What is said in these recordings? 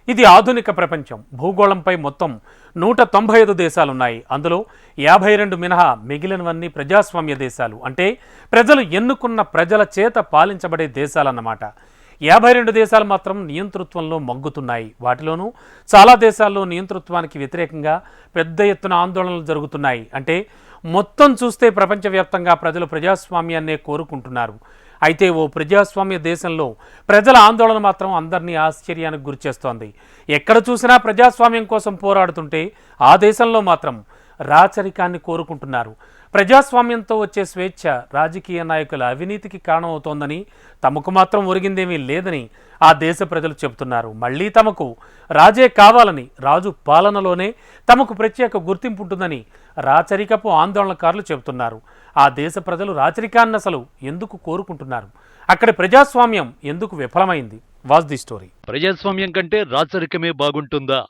ఇది ఆధునిక ప్రపంచం. భూగోళంపై మొత్తం 195 దేశాలున్నాయి. అందులో 52 మినహా మిగిలినవన్నీ ప్రజాస్వామ్య దేశాలు. అంటే ప్రజలు ఎన్నుకున్న ప్రజల చేత పాలించబడే దేశాలన్నమాట. 52 దేశాలు మాత్రం నియంతృత్వంలో మగ్గుతున్నాయి. వాటిలోనూ చాలా దేశాల్లో నియంతృత్వానికి వ్యతిరేకంగా పెద్ద ఎత్తున ఆందోళనలు జరుగుతున్నాయి. అంటే మొత్తం చూస్తే ప్రపంచవ్యాప్తంగా ప్రజలు ప్రజాస్వామ్యాన్నే కోరుకుంటున్నారు. అయితే ఓ ప్రజాస్వామ్య దేశంలో ప్రజల ఆందోళన మాత్రం అందరినీ ఆశ్చర్యానికి గురిచేస్తోంది. ఎక్కడ చూసినా ప్రజాస్వామ్యం కోసం పోరాడుతుంటే ఆ దేశంలో మాత్రం రాచరికాన్ని కోరుకుంటున్నారు. ప్రజాస్వామ్యంతో వచ్చే స్వేచ్ఛ రాజకీయ నాయకుల అవినీతికి కారణమవుతోందని, తమకు మాత్రం ఒరిగిందేమీ లేదని ఆ దేశ ప్రజలు చెబుతున్నారు. మళ్ళీ తమకు రాజే కావాలని, రాజు పాలనలోనే తమకు ప్రత్యేక గుర్తింపు ఉంటుందని రాచరికపు ఆందోళనకారులు చెబుతున్నారు. ఆ దేశ ప్రజలు రాచరికాన్ని అసలు ఎందుకు కోరుకుంటున్నారు? అక్కడి ప్రజాస్వామ్యం ఎందుకు విఫలమైంది? Watch the story. ప్రజాస్వామ్యం కంటే రాచరికమే బాగుంటుందా?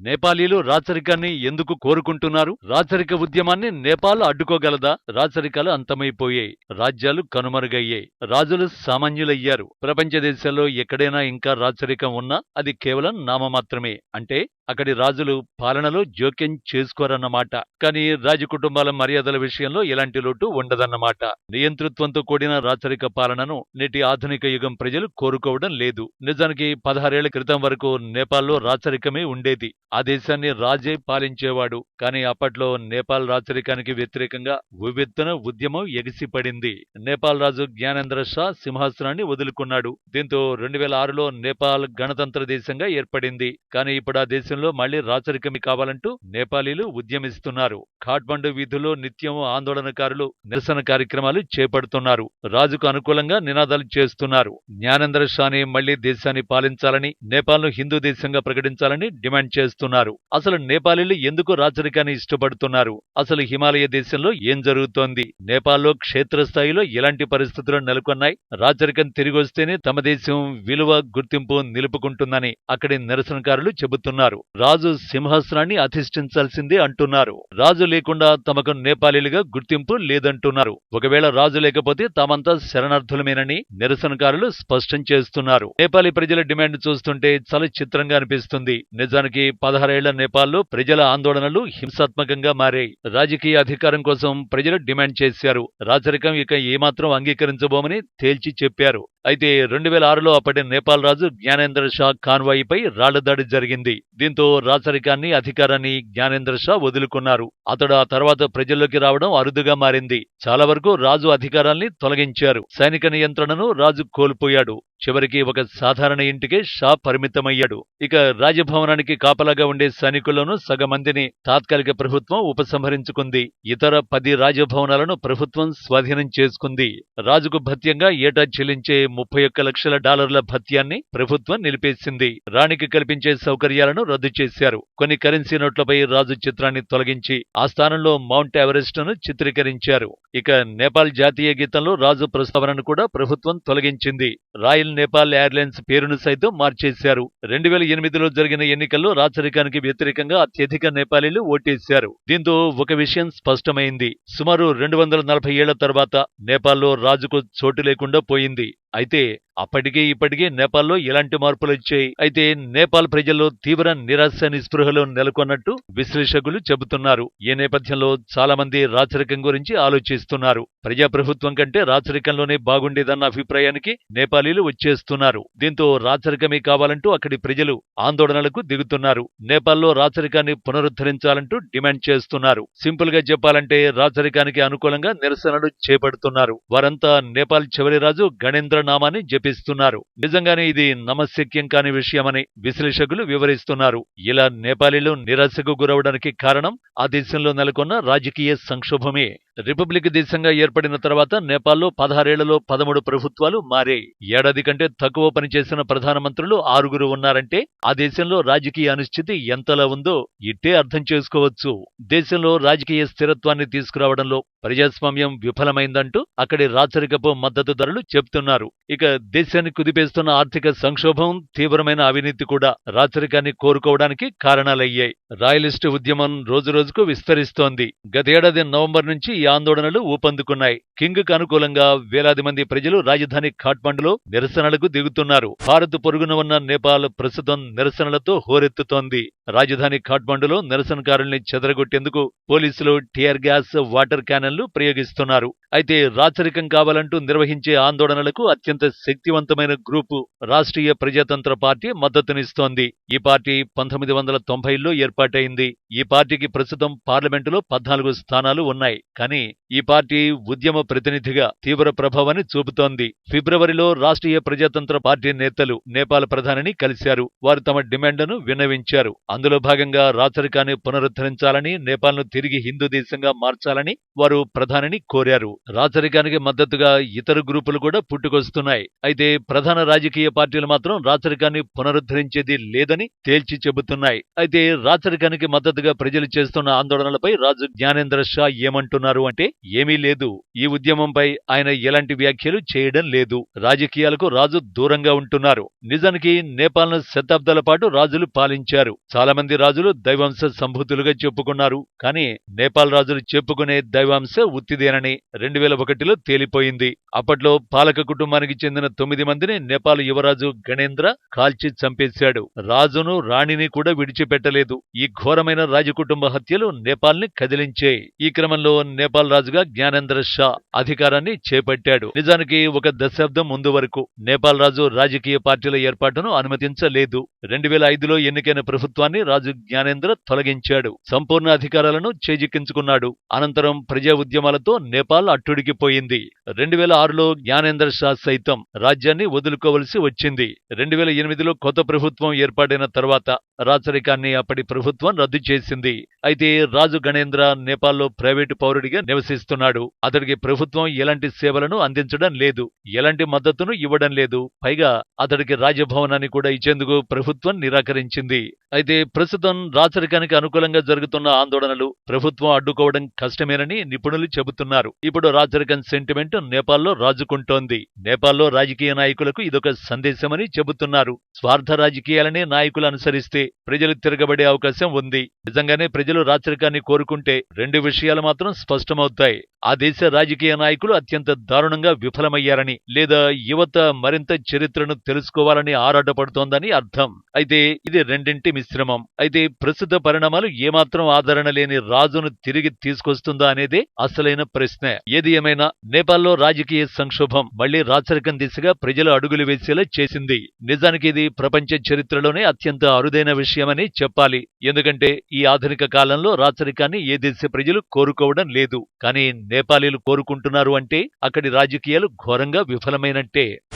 నేపాలీలు రాచరికాన్ని ఎందుకు కోరుకుంటున్నారు? రాచరిక ఉద్యమాన్ని నేపాల్ అడ్డుకోగలదా? రాచరికాలు అంతమైపోయాయి, రాజ్యాలు కనుమరుగయ్యాయి, రాజులు సామాన్యులయ్యారు. ప్రపంచ దేశాల్లో ఎక్కడైనా ఇంకా రాచరికం ఉన్నా అది కేవలం నామమాత్రమే. అంటే అక్కడి రాజులు పాలనలో జోక్యం చేసుకోరన్నమాట. కానీ రాజకుటుంబాల మర్యాదల విషయంలో ఎలాంటి లోటు ఉండదన్నమాట. నియంతృత్వంతో కూడిన రాచరిక పాలనను నేటి ఆధునిక యుగం ప్రజలు కోరుకోవడం లేదు. నిజానికి 16 ఏళ్ల క్రితం వరకు నేపాల్లో రాచరికమే ఉండేది. ఆ దేశాన్ని రాజే పాలించేవాడు. కానీ అప్పట్లో నేపాల్ రాచరికానికి వ్యతిరేకంగా ఉవ్వెత్తున ఉద్యమం ఎగిసిపడింది. నేపాల్ రాజు జ్ఞానేంద్ర షా సింహాసనాన్ని వదులుకున్నాడు. దీంతో 2006లో నేపాల్ గణతంత్ర దేశంగా ఏర్పడింది. కానీ ఇప్పుడు ఆ దేశంలో మళ్లీ రాచరికమి కావాలంటూ నేపాలీలు ఉద్యమిస్తున్నారు. ఖాట్మండు వీధుల్లో నిత్యం ఆందోళనకారులు నిరసన కార్యక్రమాలు చేపడుతున్నారు. రాజుకు అనుకూలంగా నినాదాలు చేస్తున్నారు. జ్ఞానేంద్ర షాని మళ్లీ దేశాన్ని పాలించాలని, నేపాల్ను హిందూ దేశంగా ప్రకటించాలని డిమాండ్ చేస్తున్నారు. అసలు నేపాలీలు ఎందుకు రాచరికాన్ని ఇష్టపడుతున్నారు? అసలు హిమాలయ దేశంలో ఏం జరుగుతోంది? నేపాల్లో క్షేత్రస్థాయిలో ఎలాంటి పరిస్థితులు నెలకొన్నాయి? రాచరికం తిరిగొస్తేనే తమ దేశం విలువ, గుర్తింపు నిలుపుకుంటుందని అక్కడి నిరసనకారులు చెబుతున్నారు. రాజు సింహాసనాన్ని అధిష్ఠించాల్సిందే అంటున్నారు. రాజు లేకుండా తమకు నేపాలీలుగా గుర్తింపు లేదంటున్నారు. ఒకవేళ రాజు లేకపోతే తామంతా శరణార్థులమేనని నిరసనకారులు స్పష్టం చేస్తున్నారు. నేపాలీ ప్రజల డిమాండ్ చూస్తుంటే చాలా చిత్రంగా అనిపిస్తుంది. నిజానికి 16 ఏళ్ల నేపాల్లో ప్రజల ఆందోళనలు హింసాత్మకంగా మారాయి. రాజకీయ అధికారం కోసం ప్రజలు డిమాండ్ చేశారు. రాచరికం ఇక ఏమాత్రం అంగీకరించబోమని తేల్చి చెప్పారు. అయితే 2006లో అప్పటి నేపాల్ రాజు జ్ఞానేంద్ర షా కాన్వాయిపై రాళ్లదాడి జరిగింది. దీంతో రాచరికాన్ని, అధికారాన్ని జ్ఞానేంద్ర షా వదులుకున్నారు. అతడు ఆ తర్వాత ప్రజల్లోకి రావడం అరుదుగా మారింది. చాలా వరకు రాజు అధికారాల్ని తొలగించారు. సైనిక నియంత్రణను రాజు కోల్పోయాడు. చివరికి ఒక సాధారణ ఇంటికే షా పరిమితమయ్యాడు. ఇక రాజభవనానికి కాపలాగా ఉండే సైనికుల్లోనూ సగం మందిని తాత్కాలిక ప్రభుత్వం ఉపసంహరించుకుంది. ఇతర 10 రాజభవనాలను ప్రభుత్వం స్వాధీనం చేసుకుంది. రాజుకు భత్యంగా ఏటా చెల్లించే $31 లక్షల భత్యాన్ని ప్రభుత్వం నిలిపేసింది. రాణికి కల్పించే సౌకర్యాలను రద్దు చేశారు. కొన్ని కరెన్సీ నోట్లపై రాజు చిత్రాన్ని తొలగించి ఆ స్థానంలో మౌంట్ ఎవరెస్ట్ ను చిత్రీకరించారు. ఇక నేపాల్ జాతీయ గీతంలో రాజు ప్రస్తావనను కూడా ప్రభుత్వం తొలగించింది. రాయల్ నేపాల్ ఎయిర్లైన్స్ పేరును సైతం మార్చేశారు. 2008లో జరిగిన ఎన్నికల్లో రాచరికానికి వ్యతిరేకంగా అత్యధిక నేపాలీలు ఓటేశారు. దీంతో ఒక విషయం స్పష్టమైంది. సుమారు 240 ఏళ్ల తర్వాత నేపాల్లో రాజుకు చోటు లేకుండా పోయింది. అయితే అప్పటికీ ఇప్పటికీ నేపాల్లో ఎలాంటి మార్పులు వచ్చాయి? అయితే నేపాల్ ప్రజల్లో తీవ్ర నిరాశ, నిస్పృహలు నెలకొన్నట్టు విశ్లేషకులు చెబుతున్నారు. ఈ నేపథ్యంలో చాలా మంది రాచరికం గురించి ఆలోచిస్తున్నారు. ప్రజాప్రభుత్వం కంటే రాచరికంలోనే బాగుండేదన్న అభిప్రాయానికి నేపాలీలు వచ్చేస్తున్నారు. దీంతో రాచరికమే కావాలంటూ అక్కడి ప్రజలు ఆందోళనలకు దిగుతున్నారు. నేపాల్లో రాచరికాన్ని పునరుద్ధరించాలంటూ డిమాండ్ చేస్తున్నారు. సింపుల్ గా చెప్పాలంటే రాచరికానికి అనుకూలంగా నిరసనలు చేపడుతున్నారు. వారంతా నేపాల్ చివరి రాజు గణేంద్ర నామాన్ని జపిస్తున్నారు. నిజంగానే ఇది నమశక్యం కాని విషయమని విశ్లేషకులు వివరిస్తున్నారు. ఇలా నేపాలీలు నిరాశకు గురవడానికి కారణం ఆ దేశంలో నెలకొన్న రాజకీయ సంక్షోభమే. రిపబ్లిక్ దేశంగా ఏర్పడిన తర్వాత నేపాల్లో 16 ఏళ్లలో 13 ప్రభుత్వాలు మారాయి. ఏడాది కంటే తక్కువ పనిచేసిన ప్రధానమంత్రులు 6 ఉన్నారంటే ఆ దేశంలో రాజకీయ అనిశ్చితి ఎంతలా ఉందో ఇట్టే అర్థం చేసుకోవచ్చు. దేశంలో రాజకీయ స్థిరత్వాన్ని తీసుకురావడంలో ప్రజాస్వామ్యం విఫలమైందంటూ అక్కడి రాచరికపు మద్దతుదారులు చెప్తున్నారు. ఇక దేశాన్ని కుదిపేస్తున్న ఆర్థిక సంక్షోభం, తీవ్రమైన అవినీతి కూడా రాచరికాన్ని కోరుకోవడానికి కారణాలయ్యాయి. రాయలిస్టు ఉద్యమం రోజురోజుకు విస్తరిస్తోంది. గతేడాది నవంబర్ నుంచి ఆందోళనలు ఊపందుకున్నాయి. కింగ్కు అనుకూలంగా వేలాది మంది ప్రజలు రాజధాని ఖాట్మండులో నిరసనలకు దిగుతున్నారు. భారత్ పొరుగున ఉన్న నేపాల్ ప్రస్తుతం నిరసనలతో హోరెత్తుతోంది. రాజధాని ఖాట్మండులో నిరసనకారుల్ని చెదరగొట్టేందుకు పోలీసులు టియర్ గ్యాస్, వాటర్ క్యానన్లు ప్రయోగిస్తున్నారు. అయితే రాచరికం కావాలంటూ నిర్వహించే ఆందోళనలకు అత్యంత శక్తివంతమైన గ్రూపు రాష్ట్రీయ ప్రజాతంత్ర పార్టీ మద్దతునిస్తోంది. ఈ పార్టీ 1990లో ఏర్పాటైంది. ఈ పార్టీకి ప్రస్తుతం పార్లమెంటులో 14 స్థానాలు ఉన్నాయి. కానీ ఈ పార్టీ ఉద్యమ ప్రతినిధిగా తీవ్ర ప్రభావాన్ని చూపుతోంది. ఫిబ్రవరిలో రాష్ట్రీయ ప్రజాతంత్ర పార్టీ నేతలు నేపాల్ ప్రధానిని కలిశారు. వారు తమ డిమాండ్లను విన్నవించారు. అందులో భాగంగా రాచరికాన్ని పునరుద్ధరించాలని, నేపాల్ను తిరిగి హిందూ దేశంగా మార్చాలని వారు ప్రధానిని కోరారు. రాచరికానికి మద్దతుగా ఇతర గ్రూపులు కూడా పుట్టుకొస్తున్నాయి. అయితే ప్రధాన రాజకీయ పార్టీలు మాత్రం రాచరికాన్ని పునరుద్ధరించేది లేదని తేల్చి చెబుతున్నాయి. అయితే రాచరికానికి మద్దతుగా ప్రజలు చేస్తున్న ఆందోళనలపై రాజు జ్ఞానేంద్ర షా ఏమంటున్నారు అంటే, ఏమీ లేదు. ఈ ఉద్యమంపై ఆయన ఎలాంటి వ్యాఖ్యలు చేయడం లేదు. రాజకీయాలకు రాజు దూరంగా ఉంటున్నారు. నిజానికి నేపాల్ను శతాబ్దాల పాటు రాజులు పాలించారు. చాలా మంది రాజులు దైవాంశ సంభూతులుగా చెప్పుకున్నారు. కానీ నేపాల్ రాజులు చెప్పుకునే దైవాంశ ఉత్తిదేనని 2001లో తేలిపోయింది. అప్పట్లో పాలక కుటుంబానికి చెందిన 9 మందిని నేపాల్ యువరాజు గణేంద్ర కాల్చి చంపేశాడు. రాజును, రాణిని కూడా విడిచిపెట్టలేదు. ఈ ఘోరమైన రాజకుటుంబ హత్యలు నేపాల్ని కదిలించాయి. ఈ క్రమంలో నేపాల్ రాజుగా జ్ఞానేంద్ర షా అధికారాన్ని చేపట్టాడు. నిజానికి ఒక దశాబ్దం ముందు వరకు నేపాల్ రాజు రాజకీయ పార్టీల ఏర్పాటును అనుమతించలేదు. 2005లో ఎన్నికైన ప్రభుత్వాన్ని రాజు జ్ఞానేంద్ర తొలగించాడు. సంపూర్ణ అధికారాలను చేజిక్కించుకున్నాడు. అనంతరం ప్రజా ఉద్యమాలతో నేపాల్ అట్టుడికిపోయింది. 2006లో జ్ఞానేంద్ర షా సైతం రాజ్యాన్ని వదులుకోవలసి వచ్చింది. 2008లో కొత్త ప్రభుత్వం ఏర్పాటైన తర్వాత రాచరికాన్ని అప్పటి ప్రభుత్వం రద్దు చేసింది. అయితే రాజు గణేంద్ర నేపాల్లో ప్రైవేటు పౌరుడిగా నివసిస్తున్నాడు. అతడికి ప్రభుత్వం ఎలాంటి సేవలను అందించడం లేదు, ఎలాంటి మద్దతును ఇవ్వడం లేదు. పైగా అతడికి రాజభవనాన్ని కూడా ఇచ్చేందుకు ప్రభుత్వం నిరాకరించింది. అయితే ప్రస్తుతం రాచరికానికి అనుకూలంగా జరుగుతున్న ఆందోళనలు ప్రభుత్వం అడ్డుకోవడం కష్టమేనని నిపుణులు చెబుతున్నారు. ఇప్పుడు రాచరికం సెంటిమెంట్ నేపాల్లో రాజుకుంటోంది. నేపాల్లో రాజకీయ నాయకులకు ఇదొక సందేశమని చెబుతున్నారు. స్వార్థ రాజకీయాలనే నాయకులు అనుసరిస్తే ప్రజలు తిరగబడే అవకాశం ఉంది. నిజంగానే ప్రజలు రాచరికాన్ని కోరుకుంటే 2 విషయాలు మాత్రం స్పష్టమవుతాయి. ఆ దేశ రాజకీయ నాయకులు అత్యంత దారుణంగా విఫలమయ్యారని, లేదా యువత మరింత చరిత్రను తెలుసుకోవాలని ఆరాటపడుతోందని అర్థం. అయితే ఇది రెండింటి మిశ్రమం. అయితే ప్రస్తుత పరిణామాలు ఏమాత్రం ఆదరణ లేని రాజును తిరిగి తీసుకొస్తుందా అనేదే అసలైన ప్రశ్న. ఏది ఏమైనా నేపాల్లో రాజకీయ సంక్షోభం మళ్లీ రాచరికం దిశగా ప్రజలు అడుగులు వేసేలా చేసింది. నిజానికి ఇది ప్రపంచ చరిత్రలోనే అత్యంత అరుదైన విషయమని చెప్పాలి. ఎందుకంటే ఈ ఆధునిక కాలంలో రాచరికాన్ని ఏ దేశ ప్రజలు కోరుకోవడం లేదు. కానీ నేపాలీలు కోరుకుంటున్నారు అంటే అక్కడి రాజకీయాలు ఘోరంగా విఫలమైనట్టే.